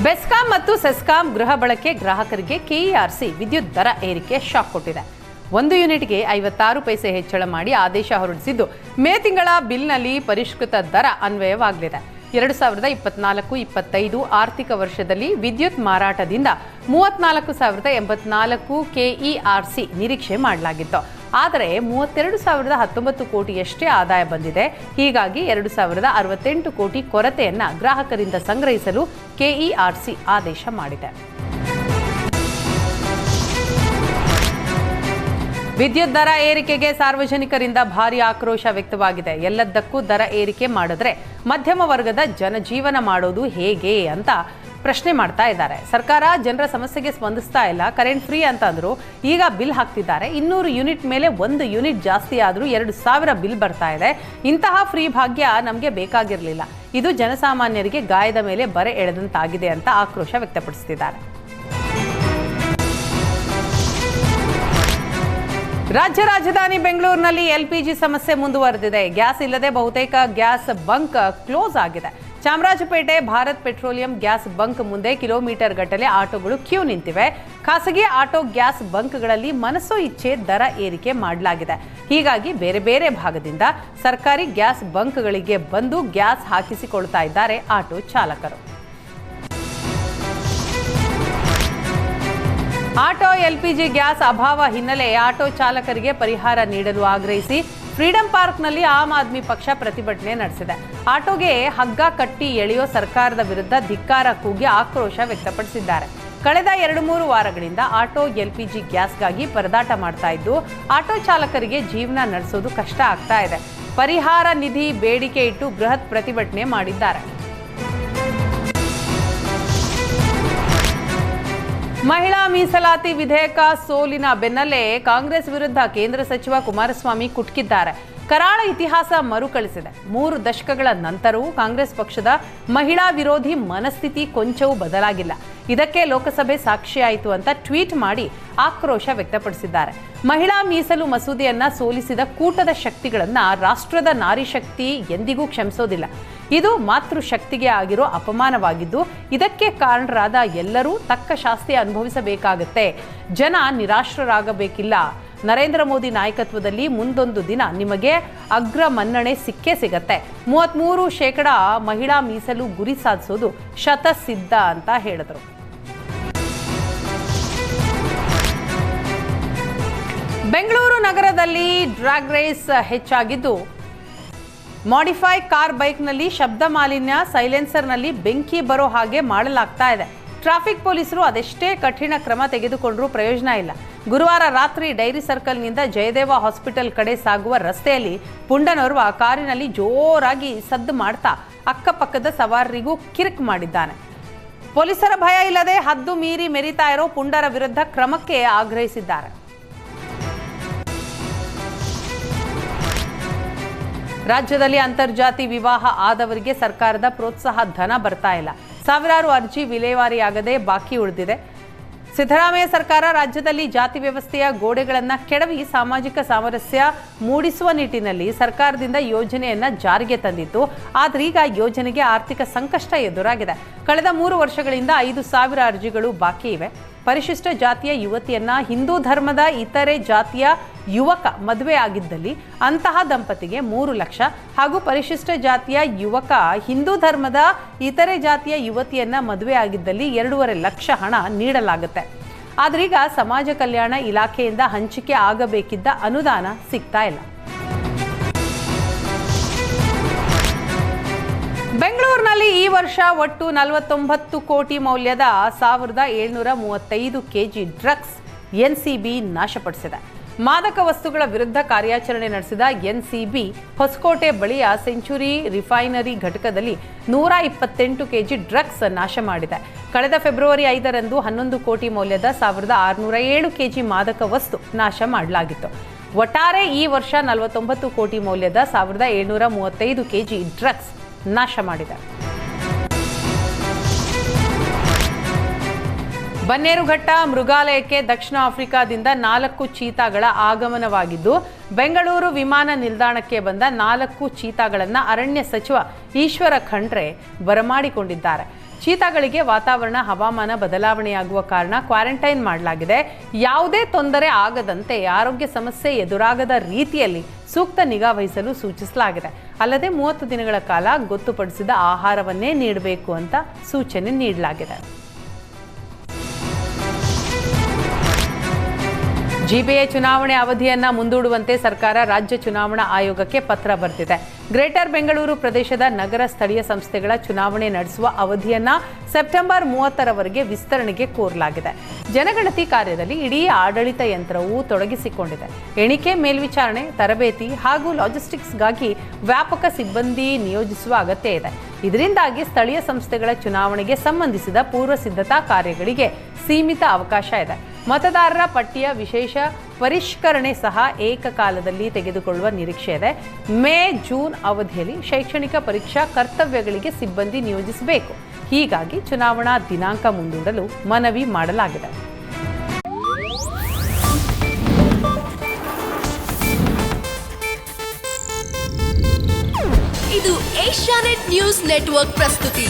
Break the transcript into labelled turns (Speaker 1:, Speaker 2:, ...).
Speaker 1: ಬೆಸ್ಕಾಂ ಮತ್ತು ಸೆಸ್ಕಾಂ ಗೃಹ ಬಳಕೆ ಗ್ರಾಹಕರಿಗೆ ಕೆಇಆರ್ಸಿ ವಿದ್ಯುತ್ ದರ ಏರಿಕೆ ಶಾಕ್ ಕೊಟ್ಟಿದೆ. 1 ಯೂನಿಟ್ಗೆ 56 ಪೈಸೆ ಹೆಚ್ಚಳ ಮಾಡಿ ಆದೇಶ ಹೊರಡಿಸಿದ್ದು, ಮೇ ತಿಂಗಳ ಬಿಲ್ನಲ್ಲಿ ಪರಿಷ್ಕೃತ ದರ ಅನ್ವಯವಾಗಲಿದೆ. 2024-25 ಆರ್ಥಿಕ ವರ್ಷದಲ್ಲಿ ವಿದ್ಯುತ್ ಮಾರಾಟದಿಂದ 34,084 ಕೆಇಆರ್ಸಿ ನಿರೀಕ್ಷೆ ಮಾಡಲಾಗಿತ್ತು. ಆದರೆ 32,019 ಕೋಟಿಯಷ್ಟೇ ಆದಾಯ ಬಂದಿದೆ. ಹೀಗಾಗಿ 2,068 ಕೋಟಿ ಕೊರತೆಯನ್ನು ಗ್ರಾಹಕರಿಂದ ಸಂಗ್ರಹಿಸಲು ಕೆಇಆರ್ಸಿ ಆದೇಶ ಮಾಡಿದೆ. ವಿದ್ಯುತ್ ದರ ಏರಿಕೆಗೆ ಸಾರ್ವಜನಿಕರಿಂದ ಭಾರಿ ಆಕ್ರೋಶ ವ್ಯಕ್ತವಾಗಿದೆ. ಎಲ್ಲದಕ್ಕೂ ದರ ಏರಿಕೆ ಮಾಡಿದ್ರೆ ಮಧ್ಯಮ ವರ್ಗದ ಜನಜೀವನ ಮಾಡೋದು ಹೇಗೆ ಅಂತ ಪ್ರಶ್ನೆ ಮಾಡ್ತಾ ಇದ್ದಾರೆ. ಸರ್ಕಾರ ಜನರ ಸಮಸ್ಯೆಗೆ ಸ್ಪಂದಿಸ್ತಾ ಇಲ್ಲ. ಕರೆಂಟ್ ಫ್ರೀ ಅಂತ ಅಂದ್ರು, ಈಗ ಬಿಲ್ ಹಾಕ್ತಿದ್ದಾರೆ. 200 ಯೂನಿಟ್ ಮೇಲೆ 1 ಯೂನಿಟ್ ಜಾಸ್ತಿ ಆದರೂ 2,000 ಬಿಲ್ ಬರ್ತಾ ಇದೆ. ಇಂತಹ ಫ್ರೀ ಭಾಗ್ಯ ನಮಗೆ ಬೇಕಾಗಿರಲಿಲ್ಲ. ಇದು ಜನಸಾಮಾನ್ಯರಿಗೆ ಗಾಯದ ಮೇಲೆ ಬರೆ ಎಳೆದಂತಾಗಿದೆ ಅಂತ ಆಕ್ರೋಶ ವ್ಯಕ್ತಪಡಿಸುತ್ತಿದ್ದಾರೆ. ರಾಜ್ಯ ರಾಜಧಾನಿ ಬೆಂಗಳೂರಿನಲ್ಲಿ ಎಲ್ಪಿಜಿ ಸಮಸ್ಯೆ ಮುಂದುವರೆದಿದೆ. ಗ್ಯಾಸ್ ಇಲ್ಲದೆ ಬಹುತೇಕ ಗ್ಯಾಸ್ ಬಂಕ್ ಕ್ಲೋಸ್ ಆಗಿದೆ. Chamarajpet Bharat petroleum gas bunk ಮುಂದೆ ಕಿಲೋಮೀಟರ್ ಗಟ್ಟಲೆ ಆಟೋಗಳು ಕ್ಯೂ ನಿಂತಿವೆ. ಖಾಸಗಿ ಆಟೋ ಗ್ಯಾಸ್ ಬಂಕ್ಗಳಲ್ಲಿ ಮನಸೋ ಇಚ್ಛೆ ದರ ಏರಿಕೆ ಮಾಡಲಾಗಿದೆ. ಹೀಗಾಗಿ ಬೇರೆ ಬೇರೆ ಭಾಗದಿಂದ ಸರ್ಕಾರಿ ಗ್ಯಾಸ್ ಬಂಕ್ಗಳಿಗೆ ಬಂದು ಗ್ಯಾಸ್ ಹಾಕಿಸಿಕೊಳ್ತಾ ಇದ್ದಾರೆ ಆಟೋ ಚಾಲಕರು. ಆಟೋ ಎಲ್ಪಿಜಿ ಗ್ಯಾಸ್ ಅಭಾವ ಹಿನ್ನೆಲೆ ಆಟೋ ಚಾಲಕರಿಗೆ ಪರಿಹಾರ ನೀಡಲು ಆಗ್ರಹಿಸಿ ಫ್ರೀಡಂ ಪಾರ್ಕ್ನಲ್ಲಿ ಆಮ್ ಆದ್ಮಿ ಪಕ್ಷ ಪ್ರತಿಭಟನೆ ನಡೆಸಿದೆ. ಆಟೋಗೆ ಹಗ್ಗ ಕಟ್ಟಿ ಎಳೆಯೋ ಸರ್ಕಾರದ ವಿರುದ್ಧ ಧಿಕ್ಕಾರ ಕೂಗಿ ಆಕ್ರೋಶ ವ್ಯಕ್ತಪಡಿಸಿದ್ದಾರೆ. ಕಳೆದ 2-3 ವಾರಗಳಿಂದ ಆಟೋ ಎಲ್ಪಿಜಿ ಗ್ಯಾಸ್ಗಾಗಿ ಪರದಾಟ ಮಾಡ್ತಾ ಇದ್ದು, ಆಟೋ ಚಾಲಕರಿಗೆ ಜೀವನ ನಡೆಸೋದು ಕಷ್ಟ ಆಗ್ತಾ ಇದೆ. ಪರಿಹಾರ ನಿಧಿ ಬೇಡಿಕೆ ಇಟ್ಟು ಬೃಹತ್ ಪ್ರತಿಭಟನೆ ಮಾಡಿದ್ದಾರೆ. ಮಹಿಳಾ ಮೀಸಲಾತಿ ವಿಧೇಯಕ ಸೋಲಿನ ಬೆನ್ನಲ್ಲೇ ಕಾಂಗ್ರೆಸ್ ವಿರುದ್ಧ ಕೇಂದ್ರ ಸಚಿವ ಕುಮಾರಸ್ವಾಮಿ ಕುಟುಕಿದ್ದಾರೆ. ಕರಾಳ ಇತಿಹಾಸ ಮರುಕಳಿಸಿದೆ. 3 ದಶಕಗಳ ನಂತರವೂ ಕಾಂಗ್ರೆಸ್ ಪಕ್ಷದ ಮಹಿಳಾ ವಿರೋಧಿ ಮನಸ್ಥಿತಿ ಕೊಂಚವೂ ಬದಲಾಗಿಲ್ಲ. ಇದಕ್ಕೆ ಲೋಕಸಭೆ ಸಾಕ್ಷಿಯಾಯಿತು ಅಂತ ಟ್ವೀಟ್ ಮಾಡಿ ಆಕ್ರೋಶ ವ್ಯಕ್ತಪಡಿಸಿದ್ದಾರೆ. ಮಹಿಳಾ ಮೀಸಲು ಮಸೂದೆಯನ್ನ ಸೋಲಿಸಿದ ಕೂಟದ ಶಕ್ತಿಗಳನ್ನ ರಾಷ್ಟ್ರದ ನಾರಿ ಶಕ್ತಿ ಎಂದಿಗೂ ಕ್ಷಮಿಸೋದಿಲ್ಲ. ಇದು ಮಾತೃಶಕ್ತಿಗೆ ಆಗಿರೋ ಅಪಮಾನವಾಗಿದ್ದು, ಇದಕ್ಕೆ ಕಾರಣರಾದ ಎಲ್ಲರೂ ತಕ್ಕ ಶಾಸ್ತಿ ಅನುಭವಿಸಬೇಕಾಗತ್ತೆ. ಜನ ನಿರಾಶ್ರರಾಗಬೇಕಿಲ್ಲ. ನರೇಂದ್ರ ಮೋದಿ ನಾಯಕತ್ವದಲ್ಲಿ ಮುಂದೊಂದು ದಿನ ನಿಮಗೆ ಅಗ್ರ ಮನ್ನಣೆ ಸಿಕ್ಕೇ ಸಿಗತ್ತೆ. 33% ಮಹಿಳಾ ಮೀಸಲು ಗುರಿ ಸಾಧಿಸೋದು ಶತಸಿದ್ಧ ಅಂತ ಹೇಳಿದರು. ಬೆಂಗಳೂರು ನಗರದಲ್ಲಿ ಡ್ರ್ಯಾಗ್ ರೇಸ್ ಹೆಚ್ಚಾಗಿದ್ದು, ಮಾಡಿಫೈ ಕಾರ್ ಬೈಕ್ನಲ್ಲಿ ಶಬ್ದ ಮಾಲಿನ್ಯ, ಸೈಲೆನ್ಸರ್ನಲ್ಲಿ ಬೆಂಕಿ ಬರೋ ಹಾಗೆ ಮಾಡಲಾಗ್ತಾ ಇದೆ. ಟ್ರಾಫಿಕ್ ಪೊಲೀಸರು ಅದೆಷ್ಟೇ ಕಠಿಣ ಕ್ರಮ ತೆಗೆದುಕೊಂಡ್ರೂ ಪ್ರಯೋಜನ ಇಲ್ಲ. ಗುರುವಾರ ರಾತ್ರಿ ಡೈರಿ ಸರ್ಕಲ್ನಿಂದ ಜಯದೇವ ಹಾಸ್ಪಿಟಲ್ ಕಡೆ ಸಾಗುವ ರಸ್ತೆಯಲ್ಲಿ ಪುಂಡನೋರ್ವ ಕಾರಿನಲ್ಲಿ ಜೋರಾಗಿ ಸದ್ದು ಮಾಡ್ತಾ ಅಕ್ಕಪಕ್ಕದ ಸವಾರರಿಗೂ ಕಿರಿಕ್ ಮಾಡಿದ್ದಾನೆ. ಪೊಲೀಸರ ಭಯ ಇಲ್ಲದೆ ಹದ್ದು ಮೀರಿ ಮೆರಿತಾ ಇರೋ ಪುಂಡರ ವಿರುದ್ಧ ಕ್ರಮಕ್ಕೆ ಆಗ್ರಹಿಸಿದ್ದಾರೆ. ರಾಜ್ಯದಲ್ಲಿ ಅಂತರ್ಜಾತಿ ವಿವಾಹ ಆದವರಿಗೆ ಸರ್ಕಾರದ ಪ್ರೋತ್ಸಾಹ ಧನ ಬರ್ತಾ ಇಲ್ಲ. ಸಾವಿರಾರು ಅರ್ಜಿ ವಿಲೇವಾರಿಯಾಗದೆ ಬಾಕಿ ಉಳಿದಿದೆ. ಸಿದ್ದರಾಮಯ್ಯ ಸರ್ಕಾರ ರಾಜ್ಯದಲ್ಲಿ ಜಾತಿ ವ್ಯವಸ್ಥೆಯ ಗೋಡೆಗಳನ್ನು ಕೆಡವಿ ಸಾಮಾಜಿಕ ಸಾಮರಸ್ಯ ಮೂಡಿಸುವ ನಿಟ್ಟಿನಲ್ಲಿ ಸರ್ಕಾರದಿಂದ ಯೋಜನೆಯನ್ನ ಜಾರಿಗೆ ತಂದಿತ್ತು. ಆದರೆ ಈಗ ಯೋಜನೆಗೆ ಆರ್ಥಿಕ ಸಂಕಷ್ಟ ಎದುರಾಗಿದೆ. ಕಳೆದ 3 ವರ್ಷಗಳಿಂದ 5,000 ಅರ್ಜಿಗಳು ಬಾಕಿ ಇವೆ. ಪರಿಶಿಷ್ಟ ಜಾತಿಯ ಯುವತಿಯನ್ನ ಹಿಂದೂ ಧರ್ಮದ ಇತರೆ ಜಾತಿಯ ಯುವಕ ಮದುವೆ ಆಗಿದ್ದಲ್ಲಿ ಅಂತಹ ದಂಪತಿಗೆ 3 ಲಕ್ಷ ಹಾಗೂ ಪರಿಶಿಷ್ಟ ಜಾತಿಯ ಯುವಕ ಹಿಂದೂ ಧರ್ಮದ ಇತರೆ ಜಾತಿಯ ಯುವತಿಯನ್ನ ಮದುವೆ ಆಗಿದ್ದಲ್ಲಿ 2.5 ಲಕ್ಷ ಹಣ ನೀಡಲಾಗುತ್ತೆ. ಆದ್ರೀಗ ಸಮಾಜ ಕಲ್ಯಾಣ ಇಲಾಖೆಯಿಂದ ಹಂಚಿಕೆ ಆಗಬೇಕಿದ್ದ ಅನುದಾನ ಸಿಗ್ತಾ ಇಲ್ಲ. ಬೆಂಗಳೂರಿನಲ್ಲಿ ಈ ವರ್ಷ ಒಟ್ಟು 49 ಕೋಟಿ ಮೌಲ್ಯದ 1,735 ಕೆಜಿ ಡ್ರಗ್ಸ್ ಎನ್ಸಿಬಿ ನಾಶಪಡಿಸಿದೆ. ಮಾದಕ ವಸ್ತುಗಳ ವಿರುದ್ಧ ಕಾರ್ಯಾಚರಣೆ ನಡೆಸಿದ ಎನ್ಸಿಬಿ ಹೊಸಕೋಟೆ ಬಳಿಯ ಸೆಂಚುರಿ ರಿಫೈನರಿ ಘಟಕದಲ್ಲಿ 128 ಕೆಜಿ ಡ್ರಗ್ಸ್ ನಾಶ ಮಾಡಿದೆ. ಕಳೆದ ಫೆಬ್ರವರಿ 5ರಂದು 11 ಕೋಟಿ ಮೌಲ್ಯದ 1,607 ಕೆಜಿ ಮಾದಕ ವಸ್ತು ನಾಶ ಮಾಡಲಾಗಿತ್ತು. ಒಟ್ಟಾರೆ ಈ ವರ್ಷ 49 ಕೋಟಿ ಮೌಲ್ಯದ 1,735 ಕೆಜಿ ಡ್ರಗ್ಸ್ ನಾಶ ಮಾಡಿದೆ. ಬನ್ನೇರುಘಟ್ಟ ಮೃಗಾಲಯಕ್ಕೆ ದಕ್ಷಿಣ ಆಫ್ರಿಕಾದಿಂದ 4 ಚೀತಾಗಳ ಆಗಮನವಾಗಿದ್ದು, ಬೆಂಗಳೂರು ವಿಮಾನ ನಿಲ್ದಾಣಕ್ಕೆ ಬಂದ 4 ಚೀತಾಗಳನ್ನು ಅರಣ್ಯ ಸಚಿವ ಈಶ್ವರ ಖಂಡ್ರೆ ಬರಮಾಡಿಕೊಂಡಿದ್ದಾರೆ. ಚೀತಾಗಳಿಗೆ ವಾತಾವರಣ ಹವಾಮಾನ ಬದಲಾವಣೆಯಾಗುವ ಕಾರಣ ಕ್ವಾರಂಟೈನ್ ಮಾಡಲಾಗಿದೆ. ಯಾವುದೇ ತೊಂದರೆ ಆಗದಂತೆ ಆರೋಗ್ಯ ಸಮಸ್ಯೆ ಎದುರಾಗದ ರೀತಿಯಲ್ಲಿ ಸೂಕ್ತ ನಿಗಾ ವಹಿಸಲು ಸೂಚಿಸಲಾಗಿದೆ. ಅಲ್ಲದೆ 30 ದಿನಗಳ ಕಾಲ ಗೊತ್ತುಪಡಿಸಿದ ಆಹಾರವನ್ನೇ ನೀಡಬೇಕು ಅಂತ ಸೂಚನೆ ನೀಡಲಾಗಿದೆ. ಜಿಬಿಎ ಚುನಾವಣೆ ಅವಧಿಯನ್ನ ಮುಂದೂಡುವಂತೆ ಸರ್ಕಾರ ರಾಜ್ಯ ಚುನಾವಣಾ ಆಯೋಗಕ್ಕೆ ಪತ್ರ ಬರೆದಿದೆ. ಗ್ರೇಟರ್ ಬೆಂಗಳೂರು ಪ್ರದೇಶದ ನಗರ ಸ್ಥಳೀಯ ಸಂಸ್ಥೆಗಳ ಚುನಾವಣೆ ನಡೆಸುವ ಅವಧಿಯನ್ನ ಸೆಪ್ಟೆಂಬರ್ 30ರವರೆಗೆ ವಿಸ್ತರಣೆಗೆ ಕೋರಲಾಗಿದೆ. ಜನಗಣತಿ ಕಾರ್ಯದಲ್ಲಿ ಇಡೀ ಆಡಳಿತ ಯಂತ್ರವು ತೊಡಗಿಸಿಕೊಂಡಿದೆ. ಎಣಿಕೆ, ಮೇಲ್ವಿಚಾರಣೆ, ತರಬೇತಿ ಹಾಗೂ ಲಾಜಿಸ್ಟಿಕ್ಸ್ಗಾಗಿ ವ್ಯಾಪಕ ಸಿಬ್ಬಂದಿ ನಿಯೋಜಿಸುವ ಅಗತ್ಯ ಇದೆ. ಇದರಿಂದಾಗಿ ಸ್ಥಳೀಯ ಸಂಸ್ಥೆಗಳ ಚುನಾವಣೆಗೆ ಸಂಬಂಧಿಸಿದ ಪೂರ್ವ ಸಿದ್ಧತಾ ಕಾರ್ಯಗಳಿಗೆ ಸೀಮಿತ ಅವಕಾಶ ಇದೆ. ಮತದಾರರ ಪಟ್ಟಿಯ ವಿಶೇಷ ಪರಿಷ್ಕರಣೆ ಸಹ ಏಕಕಾಲದಲ್ಲಿ ತೆಗೆದುಕೊಳ್ಳುವ ನಿರೀಕ್ಷೆ ಇದೆ. ಮೇ, ಜೂನ್ ಅವಧಿಯಲ್ಲಿ ಶೈಕ್ಷಣಿಕ ಪರೀಕ್ಷಾ ಕರ್ತವ್ಯಗಳಿಗೆ ಸಿಬ್ಬಂದಿ ನಿಯೋಜಿಸಬೇಕು. ಹೀಗಾಗಿ ಚುನಾವಣಾ ದಿನಾಂಕ ಮುಂದೂಡಲು ಮನವಿ ಮಾಡಲಾಗಿದೆ.
Speaker 2: ಇದು ಏಷ್ಯಾನೆಟ್ ನ್ಯೂಸ್ ನೆಟ್ವರ್ಕ್ ಪ್ರಸ್ತುತಿ.